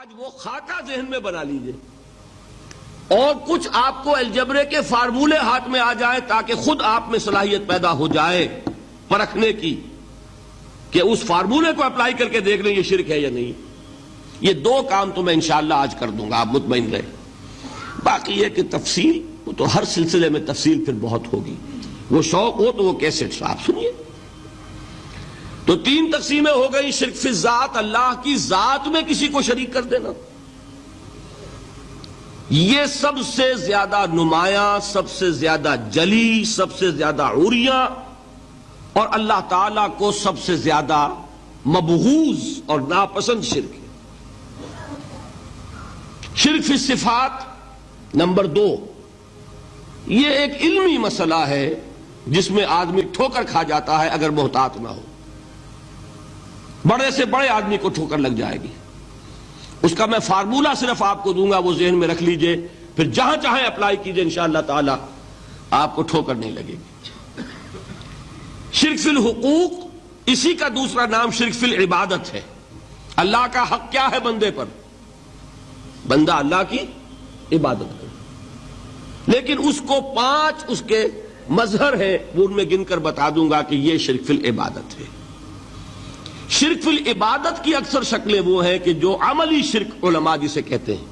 آج وہ خاکہ ذہن میں بنا لیجئے اور کچھ آپ کو الجبرے کے فارمولے ہاتھ میں آ جائے تاکہ خود آپ میں صلاحیت پیدا ہو جائے پرکھنے کی کہ اس فارمولے کو اپلائی کر کے دیکھ لیں یہ شرک ہے یا نہیں. یہ دو کام تو میں انشاءاللہ آج کر دوں گا، آپ مطمئن رہے. باقی یہ کہ تفصیل وہ تو ہر سلسلے میں تفصیل پھر بہت ہوگی. وہ شوق ہو تو وہ کیسٹ آپ سنیے. تو تین تقسیمیں ہو گئی. شرک فی الذات، اللہ کی ذات میں کسی کو شریک کر دینا، یہ سب سے زیادہ نمایاں، سب سے زیادہ جلی، سب سے زیادہ عریاں اور اللہ تعالیٰ کو سب سے زیادہ مبغوض اور ناپسند شرک ہے. شرک فی الصفات نمبر 2، یہ ایک علمی مسئلہ ہے جس میں آدمی ٹھوکر کھا جاتا ہے اگر محتاط نہ ہو. بڑے سے بڑے آدمی کو ٹھوکر لگ جائے گی. اس کا میں فارمولہ صرف آپ کو دوں گا، وہ ذہن میں رکھ لیجئے، پھر جہاں چاہیں اپلائی کیجئے، انشاءاللہ تعالی آپ کو ٹھوکر نہیں لگے گی. شرک فی الحقوق، اسی کا دوسرا نام شرک فی العبادت ہے. اللہ کا حق کیا ہے بندے پر؟ بندہ اللہ کی عبادت کرے. لیکن اس کو 5 اس کے مظہر ہیں، وہ ان میں گن کر بتا دوں گا کہ یہ شرک فی العبادت ہے. شرک فی العبادت کی اکثر شکلیں وہ ہیں کہ جو عملی شرک علماء جسے کہتے ہیں،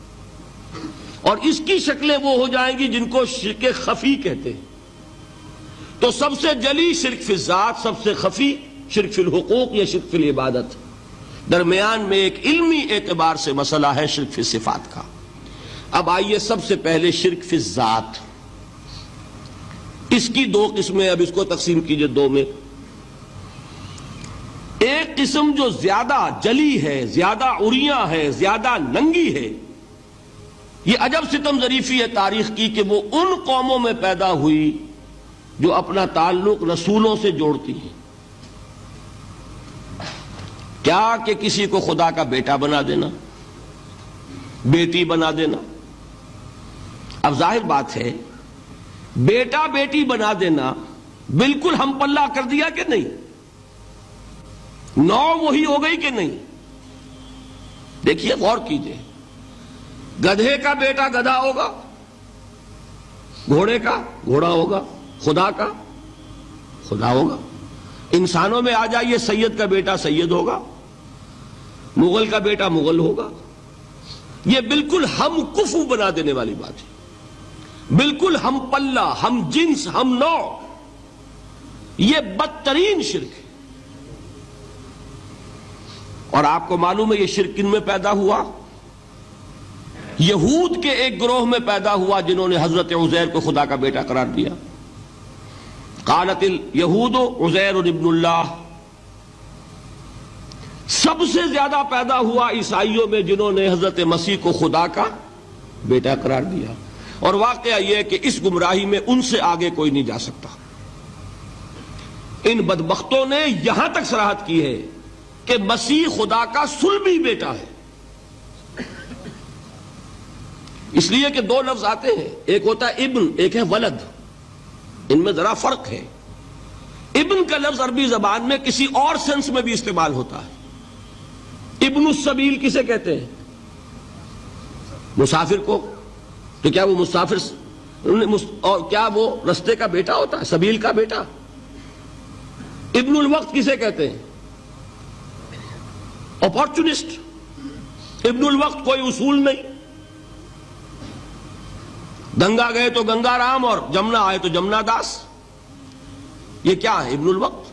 اور اس کی شکلیں وہ ہو جائیں گی جن کو شرک خفی کہتے ہیں. تو سب سے جلی شرک فی الذات، سب سے خفی شرک فی الحقوق یا شرک فی العبادت. درمیان میں ایک علمی اعتبار سے مسئلہ ہے شرک فی صفات کا. اب آئیے سب سے پہلے شرک فی الذات. اس کی 2 قسمیں، اب اس کو تقسیم کیجئے 2 میں. ایک قسم جو زیادہ جلی ہے، زیادہ عریاں ہے، زیادہ ننگی ہے، یہ عجب ستم ظریفی ہے تاریخ کی کہ وہ ان قوموں میں پیدا ہوئی جو اپنا تعلق رسولوں سے جوڑتی ہیں. کیا کہ کسی کو خدا کا بیٹا بنا دینا، بیٹی بنا دینا. اب ظاہر بات ہے بیٹا بیٹی بنا دینا بالکل ہم پلہ کر دیا کہ نہیں؟ نو وہی ہو گئی کہ نہیں؟ دیکھیے غور کیجئے. گدھے کا بیٹا گدھا ہوگا، گھوڑے کا گھوڑا ہوگا، خدا کا خدا ہوگا. انسانوں میں آ جائیے، سید کا بیٹا سید ہوگا، مغل کا بیٹا مغل ہوگا. یہ بالکل ہم کفو بنا دینے والی بات ہے، بالکل ہم پلہ، ہم جنس، ہم نوع. یہ بدترین شرک ہے. اور آپ کو معلوم ہے یہ شرک کن میں پیدا ہوا؟ یہود کے ایک گروہ میں پیدا ہوا جنہوں نے حضرت عزیر کو خدا کا بیٹا قرار دیا. قالت الیہود عزیر ابن اللہ. سب سے زیادہ پیدا ہوا عیسائیوں میں جنہوں نے حضرت مسیح کو خدا کا بیٹا قرار دیا. اور واقعہ یہ ہے کہ اس گمراہی میں ان سے آگے کوئی نہیں جا سکتا. ان بدبختوں نے یہاں تک صراحت کی ہے کہ مسیح خدا کا صلبی بیٹا ہے. اس لیے کہ 2 لفظ آتے ہیں، ایک ہوتا ہے ابن، ایک ہے ولد. ان میں ذرا فرق ہے. ابن کا لفظ عربی زبان میں کسی اور سینس میں بھی استعمال ہوتا ہے. ابن السبیل کسے کہتے ہیں؟ مسافر کو. تو کیا وہ مسافر اور کیا وہ رستے کا بیٹا ہوتا ہے، سبیل کا بیٹا؟ ابن الوقت کسے کہتے ہیں؟ اپارچونسٹ. ابن الوقت کوئی اصول نہیں. گنگا گئے تو گنگا رام اور جمنا آئے تو جمنا داس. یہ کیا ہے؟ ابن الوقت.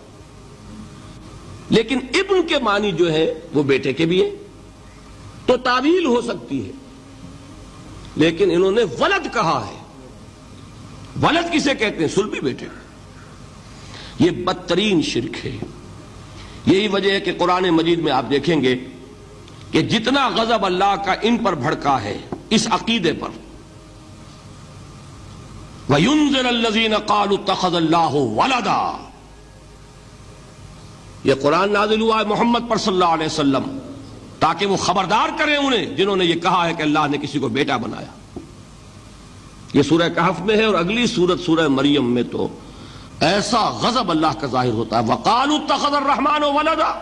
لیکن ابن کے معنی جو ہے وہ بیٹے کے بھی ہے، تو تعویل ہو سکتی ہے. لیکن انہوں نے ولد کہا ہے. ولد کسے کہتے ہیں؟ صلبی بیٹے. یہ بدترین شرک ہے. یہی وجہ ہے کہ قرآن مجید میں آپ دیکھیں گے کہ جتنا غضب اللہ کا ان پر بھڑکا ہے اس عقیدے پر. وَيُنذِرَ الَّذِينَ قَالُوا اتَّخَذَ اللَّهُ وَلَدًا. یہ قرآن نازل ہوا ہے محمد پر صلی اللہ علیہ وسلم تاکہ وہ خبردار کریں انہیں جنہوں نے یہ کہا ہے کہ اللہ نے کسی کو بیٹا بنایا. یہ سورہ کہف میں ہے، اور اگلی سورت سورہ مریم میں تو ایسا غضب اللہ کا ظاہر ہوتا ہے. وَقَالُوا اتَّخَذَ الرَّحْمَنُ وَلَدًا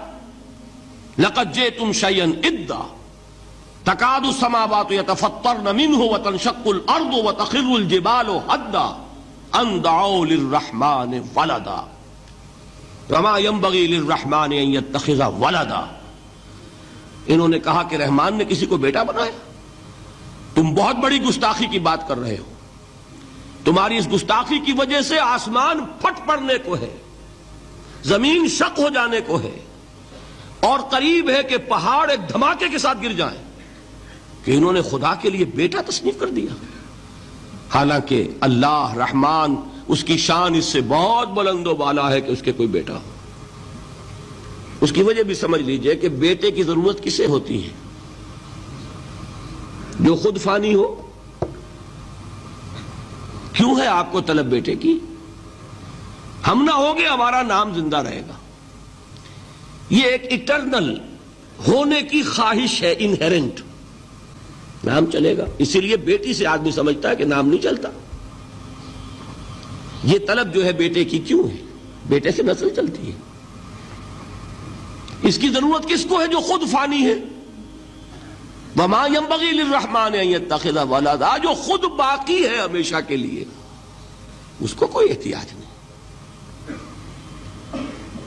لَقَدْ جِئْتُمْ شَيْئًا إِدًّا. تکاد السماوات یتفطرن منہ وتنشق الارض وتخر الجبال حدا ان دعوا للرحمن ولدا وما ينبغي للرحمن ان يتخذ ولدا. انہوں نے کہا کہ رحمان نے کسی کو بیٹا بنایا. تم بہت بڑی گستاخی کی بات کر رہے ہو. تمہاری اس گستاخی کی وجہ سے آسمان پھٹ پڑنے کو ہے, زمین شق ہو جانے کو ہے, اور قریب ہے کہ پہاڑ ایک دھماکے کے ساتھ گر جائیں, کہ انہوں نے خدا کے لیے بیٹا تصنیف کر دیا. حالانکہ اللہ رحمان, اس کی شان اس سے بہت بلند و بالا ہے کہ اس کے کوئی بیٹا ہو. اس کی وجہ بھی سمجھ لیجئے کہ بیٹے کی ضرورت کسے ہوتی ہے؟ جو خود فانی ہو. کیوں ہے آپ کو طلب بیٹے کی؟ ہم نہ ہوگے ہمارا نام زندہ رہے گا. یہ ایک اٹرنل ہونے کی خواہش ہے, انہیرنٹ. نام چلے گا, اسی لیے بیٹی سے آدمی سمجھتا ہے کہ نام نہیں چلتا. یہ طلب جو ہے بیٹے کی کیوں ہے؟ بیٹے سے نسل چلتی ہے. اس کی ضرورت کس کو ہے جو خود فانی ہے؟ وما ينبغي للرحمن ان يتخذ ولدا, جو خود باقی ہے ہمیشہ کے لیے, اس کو کوئی احتیاج نہیں.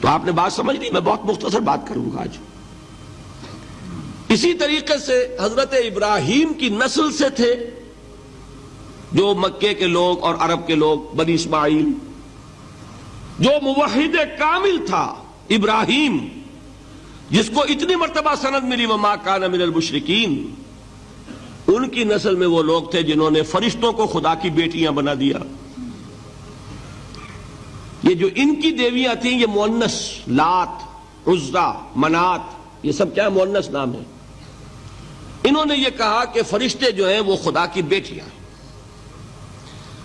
تو آپ نے بات سمجھ لی. میں بہت مختصر بات کروں گا آج. اسی طریقے سے حضرت ابراہیم کی نسل سے تھے جو مکے کے لوگ اور عرب کے لوگ, بنی اسماعیل. جو موحد کامل تھا ابراہیم, جس کو اتنی مرتبہ سند ملی وما کان من المشرکین, ان کی نسل میں وہ لوگ تھے جنہوں نے فرشتوں کو خدا کی بیٹیاں بنا دیا. یہ جو ان کی دیویاں تھیں یہ مؤنث, لات, عزا, منات, یہ سب کیا مؤنث نام ہے. انہوں نے یہ کہا کہ فرشتے جو ہیں وہ خدا کی بیٹیاں ہیں.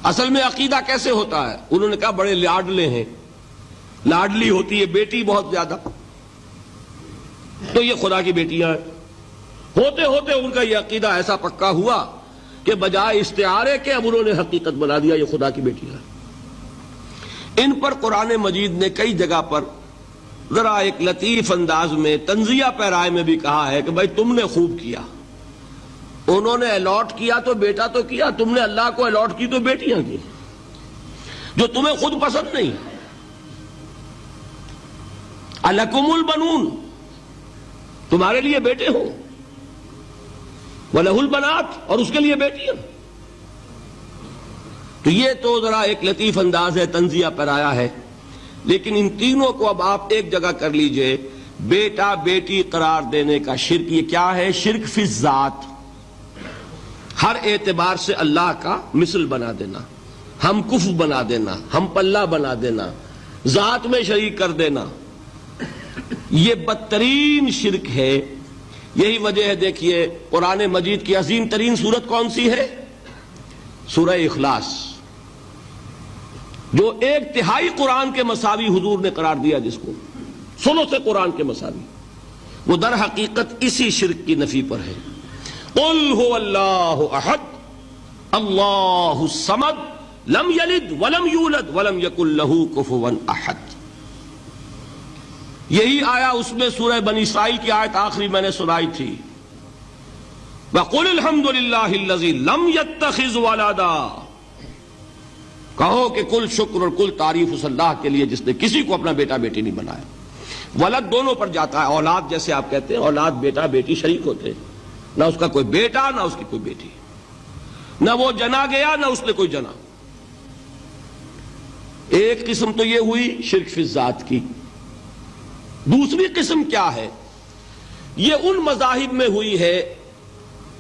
اصل میں عقیدہ کیسے ہوتا ہے؟ انہوں نے کہا بڑے لاڈلے ہیں, لاڈلی ہوتی ہے بیٹی بہت زیادہ, تو یہ خدا کی بیٹیاں ہیں. ہوتے ہوتے ان کا یہ عقیدہ ایسا پکا ہوا کہ بجائے استعارے کے اب انہوں نے حقیقت بنا دیا یہ خدا کی بیٹیاں ہیں. ان پر قرآن مجید نے کئی جگہ پر ذرا ایک لطیف انداز میں تنزیہ پیرائے میں بھی کہا ہے کہ بھائی تم نے خوب کیا, انہوں نے الاٹ کیا تو بیٹا تو کیا, تم نے اللہ کو الاٹ کی تو بیٹیاں کی, جو تمہیں خود پسند نہیں. الکم البنون, تمہارے لیے بیٹے ہوں, وَلَهُ الْبَنَاتُ, اور اس کے لیے بیٹیاں. تو یہ تو ذرا ایک لطیف انداز ہے, تنزیہ پیرایا ہے. لیکن ان تینوں کو اب آپ ایک جگہ کر لیجئے. بیٹا بیٹی قرار دینے کا شرک, یہ کیا ہے؟ شرک فی الذات, ہر اعتبار سے اللہ کا مثل بنا دینا, ہم کف بنا دینا, ہم پلہ بنا دینا, ذات میں شریک کر دینا. یہ بدترین شرک ہے. یہی وجہ ہے دیکھیے قرآن مجید کی عظیم ترین سورت کون سی ہے؟ سورہ اخلاص, جو ایک تہائی قرآن کے مساوی حضور نے قرار دیا, جس کو ثلث قرآن کے مساوی, وہ در حقیقت اسی شرک کی نفی پر ہے. قل هو اللہ احد اللہ الصمد لم یلد ولم یولد ولم یکن لہ کفوا احد. یہی آیا اس میں سورہ بنی اسرائیل کی آیت آخری میں نے سنائی تھی, وَقُلِ الْحَمْدُ لِلَّهِ الَّذِي لَمْ يَتَّخِذْ وَلَدًا. کہو کہ کل شکر اور کل تعریف اس اللہ کے لیے جس نے کسی کو اپنا بیٹا بیٹی نہیں بنایا. ولد دونوں پر جاتا ہے, اولاد جیسے آپ کہتے ہیں, اولاد بیٹا بیٹی شریک ہوتے ہیں, نہ اس کا کوئی بیٹا نہ اس کی کوئی بیٹی, نہ وہ جنا گیا نہ اس نے کوئی جنا. ایک قسم تو یہ ہوئی شرک فی الذات کی. دوسری قسم کیا ہے؟ یہ ان مذاہب میں ہوئی ہے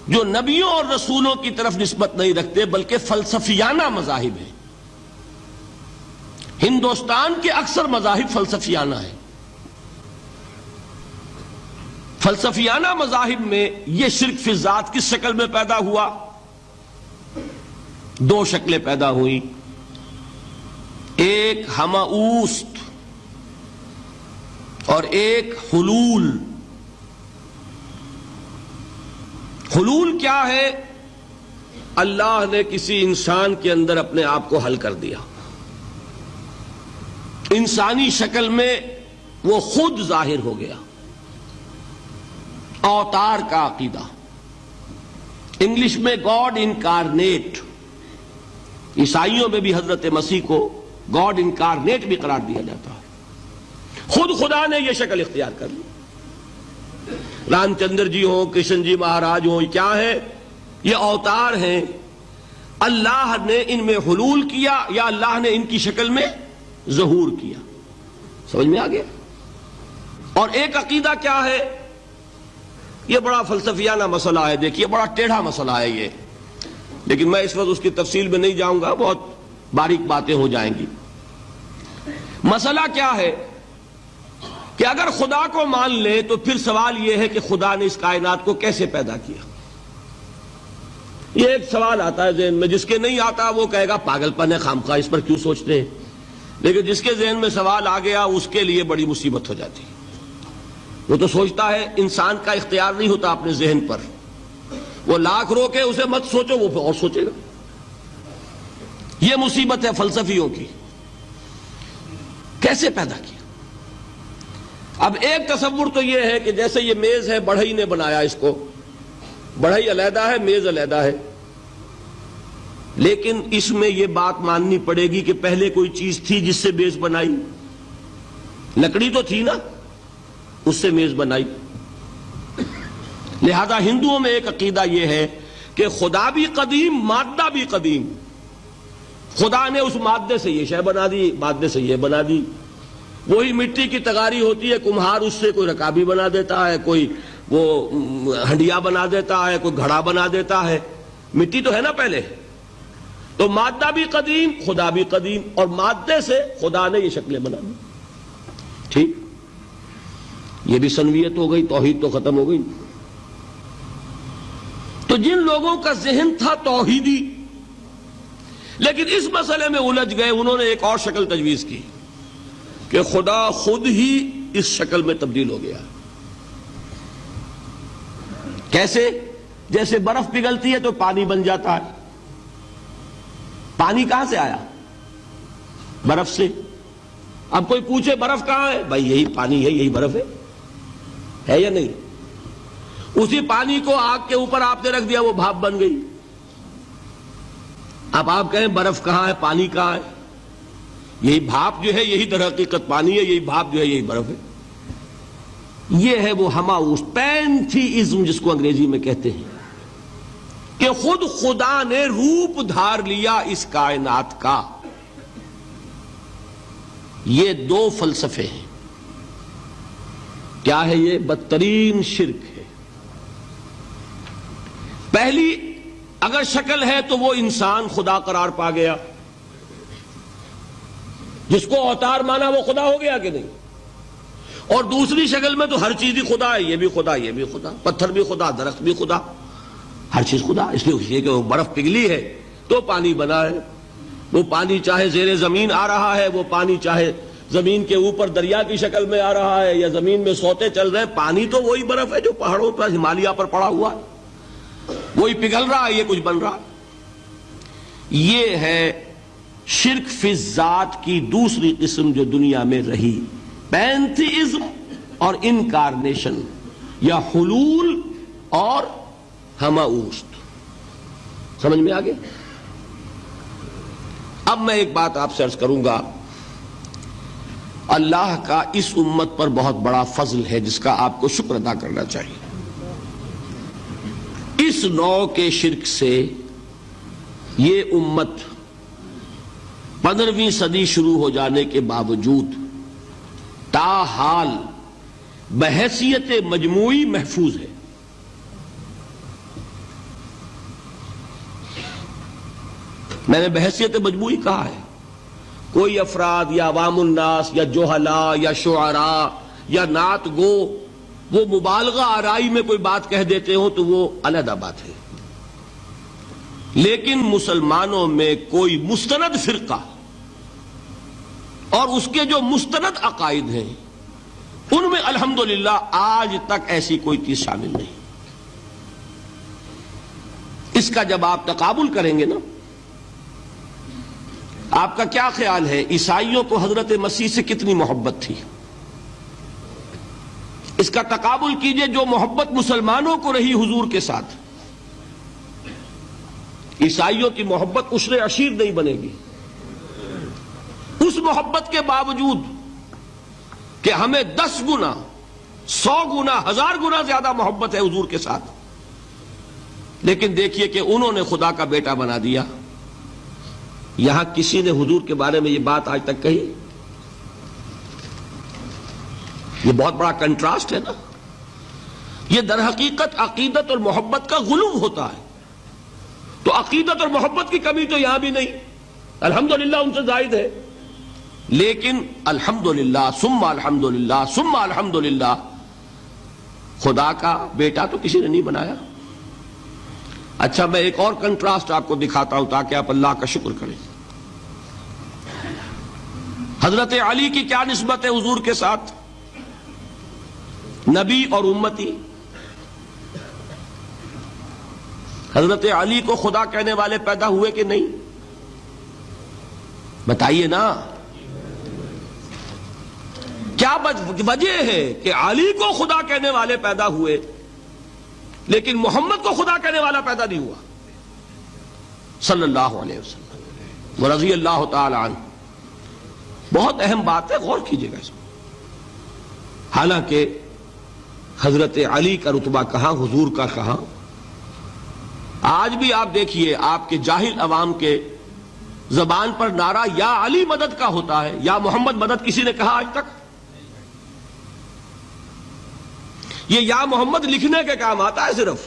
جو نبیوں اور رسولوں کی طرف نسبت نہیں رکھتے بلکہ فلسفیانہ مذاہب ہیں. ہندوستان کے اکثر مذاہب فلسفیانہ ہیں. فلسفیانہ مذاہب میں یہ شرک فی الذات کس شکل میں پیدا ہوا؟ دو شکلیں پیدا ہوئی. ایک ہماؤست اور ایک حلول. حلول کیا ہے؟ اللہ نے کسی انسان کے اندر اپنے آپ کو حل کر دیا, انسانی شکل میں وہ خود ظاہر ہو گیا. اوتار کا عقیدہ, انگلش میں گاڈ انکارنیٹ، عیسائیوں میں بھی حضرت مسیح کو گاڈ انکارنیٹ بھی قرار دیا جاتا ہے۔ خود خدا نے یہ شکل اختیار کر لی۔ رام چندر جی ہوں، کرشن جی مہاراج ہوں، کیا ہے؟ یہ اوتار ہیں، اللہ نے ان میں حلول کیا یا اللہ نے ان کی شکل میں ظہور کیا۔ سمجھ میں آ گیا؟ اور ایک عقیدہ کیا ہے؟ یہ بڑا فلسفیانہ مسئلہ ہے، دیکھیے بڑا ٹیڑھا مسئلہ ہے یہ، لیکن میں اس وقت اس کی تفصیل میں نہیں جاؤں گا، بہت باریک باتیں ہو جائیں گی۔ مسئلہ کیا ہے کہ اگر خدا کو مان لے تو پھر سوال یہ ہے کہ خدا نے اس کائنات کو کیسے پیدا کیا؟ یہ ایک سوال آتا ہے ذہن میں، جس کے نہیں آتا وہ کہے گا پاگل پن ہے، خامخواہ اس پر کیوں سوچتے ہیں، لیکن جس کے ذہن میں سوال آ گیا اس کے لیے بڑی مصیبت ہو جاتی ہے۔ وہ تو سوچتا ہے، انسان کا اختیار نہیں ہوتا اپنے ذہن پر، وہ لاکھ روکے اسے مت سوچو، وہ اور سوچے گا۔ یہ مصیبت ہے فلسفیوں کی، کیسے پیدا کیا؟ اب ایک تصور تو یہ ہے کہ جیسے یہ میز ہے، بڑھئی نے بنایا اس کو، بڑھئی علیحدہ ہے، میز علیحدہ ہے، لیکن اس میں یہ بات ماننی پڑے گی کہ پہلے کوئی چیز تھی جس سے میز بنائی، لکڑی تو تھی نا، اس سے میز بنائی۔ لہذا ہندوؤں میں ایک عقیدہ یہ ہے کہ خدا بھی قدیم، مادہ بھی قدیم، خدا نے اس مادے سے یہ شے بنا دی، مادے سے یہ بنا دی۔ وہی مٹی کی تغاری ہوتی ہے، کمہار اس سے کوئی رکابی بنا دیتا ہے، کوئی وہ ہنڈیا بنا دیتا ہے، کوئی گھڑا بنا دیتا ہے، مٹی تو ہے نا پہلے۔ تو مادہ بھی قدیم، خدا بھی قدیم، اور مادے سے خدا نے یہ شکلیں بنا دی۔ ٹھیک، یہ بھی سنویت ہو گئی، توحید تو ختم ہو گئی۔ تو جن لوگوں کا ذہن تھا توحیدی لیکن اس مسئلے میں الجھ گئے، انہوں نے ایک اور شکل تجویز کی کہ خدا خود ہی اس شکل میں تبدیل ہو گیا۔ کیسے؟ جیسے برف پگھلتی ہے تو پانی بن جاتا ہے۔ پانی کہاں سے آیا؟ برف سے۔ اب کوئی پوچھے برف کہاں ہے؟ بھائی یہی پانی ہے، یہی برف ہے یا نہیں؟ اسی پانی کو آگ کے اوپر آپ نے رکھ دیا، وہ بھاپ بن گئی۔ اب آپ کہیں برف کہاں ہے، پانی کہاں ہے؟ یہی بھاپ جو ہے یہی در حقیقت پانی ہے، یہی بھاپ جو ہے یہی برف ہے۔ یہ ہے وہ ہماؤس پینتھیزم جس کو انگریزی میں کہتے ہیں، کہ خود خدا نے روپ دھار لیا اس کائنات کا۔ یہ دو فلسفے ہیں۔ کیا ہے یہ؟ بدترین شرک ہے۔ پہلی اگر شکل ہے تو وہ انسان خدا قرار پا گیا، جس کو اوتار مانا وہ خدا ہو گیا کہ نہیں؟ اور دوسری شکل میں تو ہر چیز ہی خدا ہے، یہ بھی خدا، یہ بھی خدا، پتھر بھی خدا، درخت بھی خدا، ہر چیز خدا۔ اس لیے کہ وہ برف پگھلی ہے تو پانی بنا ہے۔ وہ پانی چاہے زیر زمین آ رہا ہے، وہ پانی چاہے زمین کے اوپر دریا کی شکل میں آ رہا ہے یا زمین میں سوتے چل رہے ہیں، پانی تو وہی برف ہے جو پہاڑوں پر ہمالیہ پر پڑا ہوا ہے، وہی پگھل رہا ہے، یہ کچھ بن رہا ہے۔ یہ ہے شرک فی الذات کی دوسری قسم جو دنیا میں رہی، پینتھیزم اور انکارنیشن، یا حلول اور ہماؤست۔ سمجھ میں آگے؟ اب میں ایک بات آپ سے عرض کروں گا، اللہ کا اس امت پر بہت بڑا فضل ہے جس کا آپ کو شکر ادا کرنا چاہیے۔ اس نوع کے شرک سے یہ امت 15ویں صدی شروع ہو جانے کے باوجود تاحال بحیثیت مجموعی محفوظ ہے۔ میں نے بحیثیت مجموعی کہا ہے، کوئی افراد یا عوام الناس یا جوہلا یا شعراء یا نعت گو وہ مبالغہ آرائی میں کوئی بات کہہ دیتے ہوں تو وہ علیحدہ بات ہے، لیکن مسلمانوں میں کوئی مستند فرقہ اور اس کے جو مستند عقائد ہیں ان میں الحمدللہ آج تک ایسی کوئی چیز شامل نہیں۔ اس کا جب آپ تقابل کریں گے نا، آپ کا کیا خیال ہے عیسائیوں کو حضرت مسیح سے کتنی محبت تھی؟ اس کا تقابل کیجئے جو محبت مسلمانوں کو رہی حضور کے ساتھ، عیسائیوں کی محبت عشر عشیر نہیں بنے گی، اس محبت کے باوجود کہ ہمیں 10 گنا 100 گنا 1000 گنا زیادہ محبت ہے حضور کے ساتھ، لیکن دیکھیے کہ انہوں نے خدا کا بیٹا بنا دیا۔ یہاں کسی نے حضور کے بارے میں یہ بات آج تک کہی؟ یہ بہت بڑا کنٹراسٹ ہے نا۔ یہ در حقیقت عقیدت اور محبت کا غلو ہوتا ہے۔ تو عقیدت اور محبت کی کمی تو یہاں بھی نہیں، الحمدللہ ان سے زائد ہے، لیکن الحمدللہ ثم الحمدللہ ثم الحمدللہ خدا کا بیٹا تو کسی نے نہیں بنایا۔ اچھا، میں ایک اور کنٹراسٹ آپ کو دکھاتا ہوں تاکہ آپ اللہ کا شکر کریں۔ حضرت علی کی کیا نسبت ہے حضور کے ساتھ؟ نبی اور امتی۔ حضرت علی کو خدا کہنے والے پیدا ہوئے کہ نہیں؟ بتائیے نا، کیا وجہ ہے کہ علی کو خدا کہنے والے پیدا ہوئے لیکن محمد کو خدا کہنے والا پیدا نہیں ہوا صلی اللہ علیہ وسلم ورضی اللہ تعالی عنہ؟ بہت اہم بات ہے، غور کیجئے گا اس میں۔ حالانکہ حضرت علی کا رتبہ کہاں، حضور کا کہاں؟ آج بھی آپ دیکھیے، آپ کے جاہل عوام کے زبان پر نعرہ یا علی مدد کا ہوتا ہے، یا محمد مدد کسی نے کہا آج تک؟ یہ یا محمد لکھنے کے کام آتا ہے صرف،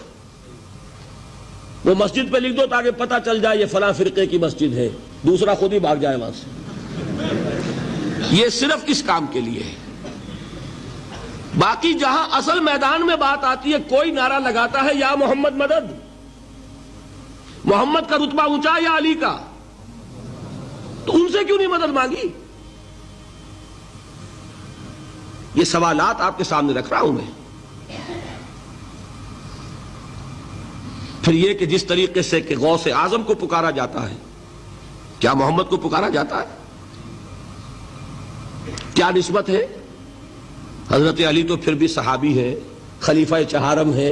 وہ مسجد پہ لکھ دو تاکہ پتہ چل جائے یہ فلاں فرقے کی مسجد ہے، دوسرا خود ہی بھاگ جائے وہاں سے۔ یہ صرف اس کام کے لیے ہے۔ باقی جہاں اصل میدان میں بات آتی ہے، کوئی نعرہ لگاتا ہے یا محمد مدد، محمد کا رتبہ اونچا یا علی کا، تو ان سے کیوں نہیں مدد مانگی؟ یہ سوالات آپ کے سامنے رکھ رہا ہوں میں۔ پھر یہ کہ جس طریقے سے کہ غوث اعظم کو پکارا جاتا ہے، کیا محمد کو پکارا جاتا ہے؟ کیا نسبت ہے؟ حضرت علی تو پھر بھی صحابی ہیں، خلیفہ چہارم ہیں،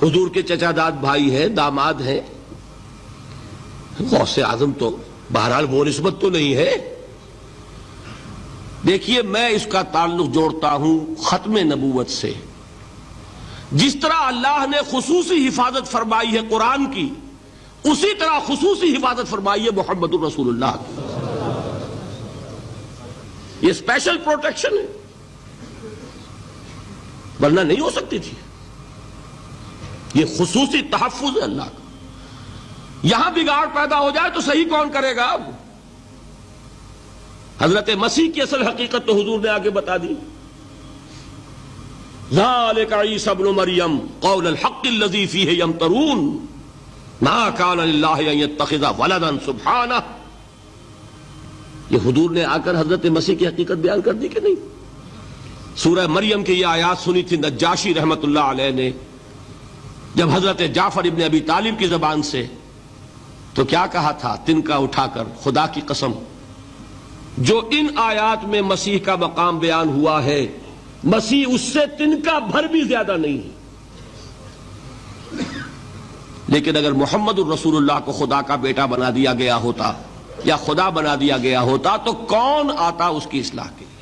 حضور کے چچا داد بھائی ہیں، داماد ہیں۔ غوث اعظم تو بہرحال وہ نسبت تو نہیں ہے۔ دیکھیے، میں اس کا تعلق جوڑتا ہوں ختم نبوت سے۔ جس طرح اللہ نے خصوصی حفاظت فرمائی ہے قرآن کی، اسی طرح خصوصی حفاظت فرمائی ہے محمد الرسول اللہ کی۔ یہ اسپیشل پروٹیکشن ہے، ورنہ نہیں ہو سکتی تھی۔ یہ خصوصی تحفظ ہے اللہ کا۔ یہاں بگاڑ پیدا ہو جائے تو صحیح کون کرے گا؟ اب حضرت مسیح کی اصل حقیقت تو حضور نے آگے بتا دی۔ ذالک عیسی ابن مریم قول الحق الذی فیہ یمترون ما کان للہ ان یتخذ ولدا سبحانہ۔ یہ حضور نے آ کر حضرت مسیح کی حقیقت بیان کر دی کہ نہیں؟ سورہ مریم کی یہ آیات سنی تھی نجاشی رحمت اللہ علیہ نے جب حضرت جعفر ابن ابی طالب کی زبان سے، تو کیا کہا تھا تنکا اٹھا کر، خدا کی قسم جو ان آیات میں مسیح کا مقام بیان ہوا ہے، مسیح اس سے تنکا بھر بھی زیادہ نہیں ہے۔ لیکن اگر محمد الرسول اللہ کو خدا کا بیٹا بنا دیا گیا ہوتا یا خدا بنا دیا گیا ہوتا تو کون آتا اس کی اصلاح کے لیے؟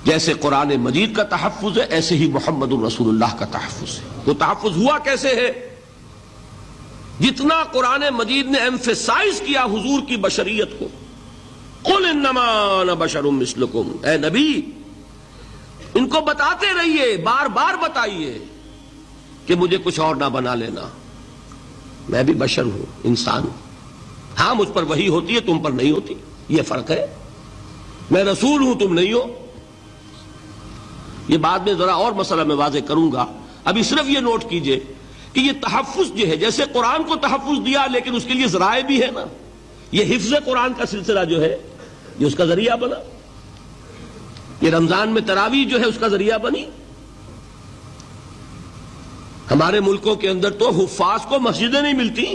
جیسے قرآن مجید کا تحفظ ہے، ایسے ہی محمد الرسول اللہ کا تحفظ ہے۔ وہ تحفظ ہوا کیسے ہے؟ جتنا قرآن مجید نے ایمفیسائز کیا حضور کی بشریت کو، قل انما انا بشر مثلکم، اے نبی ان کو بتاتے رہیے، بار بار بتائیے کہ مجھے کچھ اور نہ بنا لینا، میں بھی بشر ہوں، انسان ہوں۔ ہاں مجھ پر وحی ہوتی ہے، تم پر نہیں ہوتی، یہ فرق ہے۔ میں رسول ہوں، تم نہیں ہو۔ یہ بعد میں ذرا اور مسئلہ میں واضح کروں گا، ابھی صرف یہ نوٹ کیجئے کہ یہ تحفظ جو ہے، جیسے قرآن کو تحفظ دیا لیکن اس کے لیے ذرائع بھی ہے نا۔ یہ حفظ قرآن کا سلسلہ جو ہے یہ اس کا ذریعہ بنا، یہ رمضان میں تراویح جو ہے اس کا ذریعہ بنی۔ ہمارے ملکوں کے اندر تو حفاظ کو مسجدیں نہیں ملتی،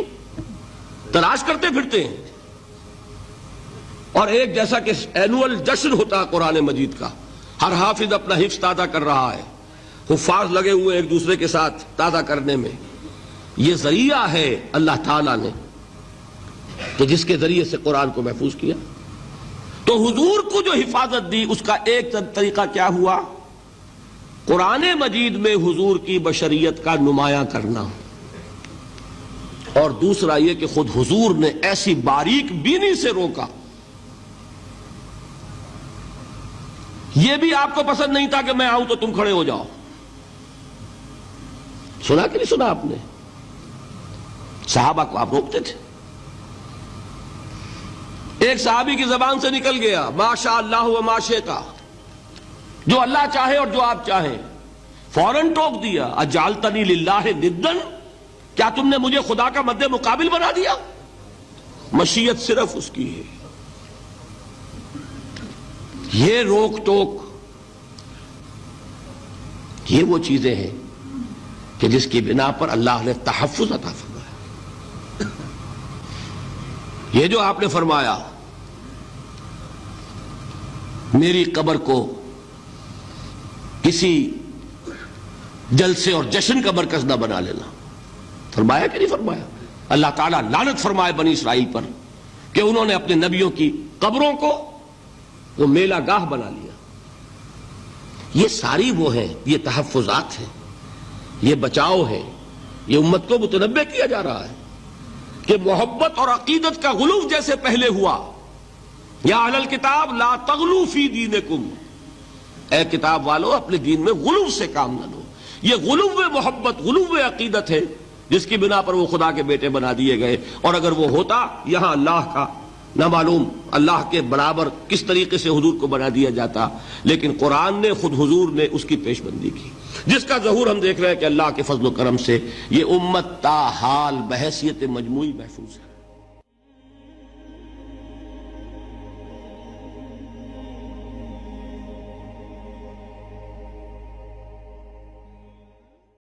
تلاش کرتے پھرتے ہیں، اور ایک جیسا کہ اینول جشن ہوتا ہے قرآن مجید کا، ہر حافظ اپنا حفظ تازہ کر رہا ہے، حفاظ لگے ہوئے ایک دوسرے کے ساتھ تازہ کرنے میں۔ یہ ذریعہ ہے اللہ تعالیٰ نے کہ جس کے ذریعے سے قرآن کو محفوظ کیا. تو حضور کو جو حفاظت دی اس کا ایک طریقہ کیا ہوا؟ قرآن مجید میں حضور کی بشریت کا نمایاں کرنا، اور دوسرا یہ کہ خود حضور نے ایسی باریک بینی سے روکا. یہ بھی آپ کو پسند نہیں تھا کہ میں آؤں تو تم کھڑے ہو جاؤ. سنا کہ نہیں سنا آپ نے؟ صحابہ کو آپ روکتے تھے. ایک صحابی کی زبان سے نکل گیا ما شاء اللہ و ما شئت، جو اللہ چاہے اور جو آپ چاہیں. فوراً ٹوک دیا اجعلتنی للہ ندا، کیا تم نے مجھے خدا کا مد مقابل بنا دیا؟ مشیت صرف اس کی ہے. یہ روک ٹوک، یہ وہ چیزیں ہیں کہ جس کی بنا پر اللہ نے تحفظ عطا فرمایا. یہ جو آپ نے فرمایا میری قبر کو کسی جلسے اور جشن کا مرکز نہ بنا لینا، فرمایا کہ نہیں فرمایا؟ اللہ تعالیٰ لعنت فرمائے بنی اسرائیل پر کہ انہوں نے اپنے نبیوں کی قبروں کو وہ میلہ گاہ بنا لیا. یہ ساری وہ ہیں، یہ تحفظات ہیں، یہ بچاؤ ہے. یہ امت کو متنبہ کیا جا رہا ہے کہ محبت اور عقیدت کا غلو جیسے پہلے ہوا، یا اہل الکتاب لا تغلو فی دینکم، اے کتاب والو اپنے دین میں غلو سے کام نہ لو. یہ غلو محبت، غلو عقیدت ہے جس کی بنا پر وہ خدا کے بیٹے بنا دیے گئے. اور اگر وہ ہوتا یہاں اللہ کا نہ معلوم اللہ کے برابر کس طریقے سے حضور کو بنا دیا جاتا. لیکن قرآن نے خود حضور نے اس کی پیش بندی کی، جس کا ظہور ہم دیکھ رہے ہیں کہ اللہ کے فضل و کرم سے یہ امت تا حال بحیثیت مجموعی محفوظ ہے.